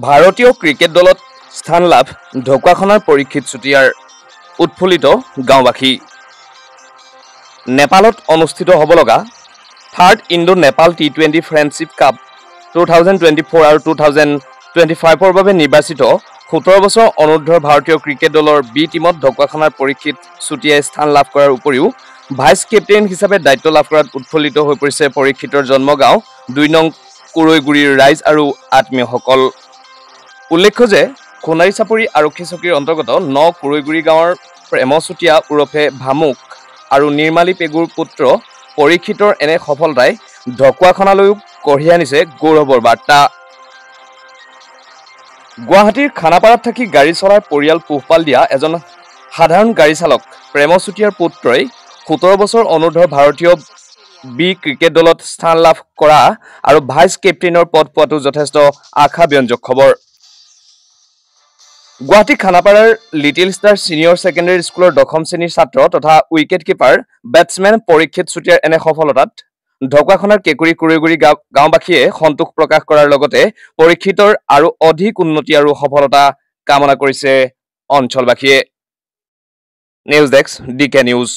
ভাৰতীয় ক্ৰিকেট দলত স্থান লাভ ঢকুৱাখানাৰ পৰীক্ষিত চুতীয়াৰ উৎফুল্লিত গাঁওবাসী। নেপালত অনুষ্ঠিত হ'ব লগা third Indo Nepal T20 friendship cup 2024 আৰু 2025ৰ বাবে নিৰ্বাচিত 17 বছৰ অনুৰ্ধৰ ভাৰতীয় ক্ৰিকেট দলৰ বি টীমত ঢকুৱাখানাৰ পৰীক্ষিত চুতীয়াই স্থান লাভ কৰাৰ উপৰিও ভাইচ কেপ্টেইন হিচাপে দায়িত্ব লাভ কৰাত উৎফুল্লিত হৈ পৰিছে পৰীক্ষিতৰ জন্মগাঁও 2 নং কুৰৈগুৰিৰ ৰাইজ আৰু আত্মীয়সকল। উল্লেখ্য যে সোণাৰী চাপৰি আৰক্ষী চকীৰ অন্তৰ্গত 9 কুৰৈগুৰি গাঁৱৰ প্ৰেম চুতীয়া ওৰফে ভামুক আৰু নিৰ্মালী পেগুৰ পুত্ৰ পৰীক্ষিতৰ এনে সফলতাই ঢকুৱাখানালৈও কঢ়িয়াই আনিছে গৌৰৱৰ বাৰ্তা। গুৱাহাটীৰ খানাপাৰাত থাকি গাড়ী চলাই পৰিয়াল পোহপাল দিয়া এজন সাধাৰণ গাড়ী চালক প্ৰেম চুতীয়াৰ পুত্ৰই 17 বছৰ অনুৰ্ধৰ ভাৰতীয় বি ক্ৰিকেট দলত স্থান লাভ কৰা আৰু ভাইচ কেপ্টেইনৰ পদ পোৱাটো যথেষ্ট আশাব্যঞ্জক খবৰ। গুৱাহাটী খানাপাৰাৰ লিটিল ষ্টাৰ ছিনিয়ৰ ছেকেণ্ডেৰী স্কুলৰ 10ম শ্ৰেণীৰ ছাত্ৰ তথা উইকেট কিপাৰ বেটছমেন পৰীক্ষিত চুতীয়াৰ এনে সফলতাত ঢকুৱাখানাৰ কেঁকুৰি কুৰৈগুৰি গাঁওবাসীয়ে সন্তোষ প্ৰকাশ কৰাৰ লগতে পৰীক্ষিতৰ আৰু অধিক উন্নতি আৰু সফলতা কামনা কৰিছে অঞ্চলবাসীয়ে। News desk DK news.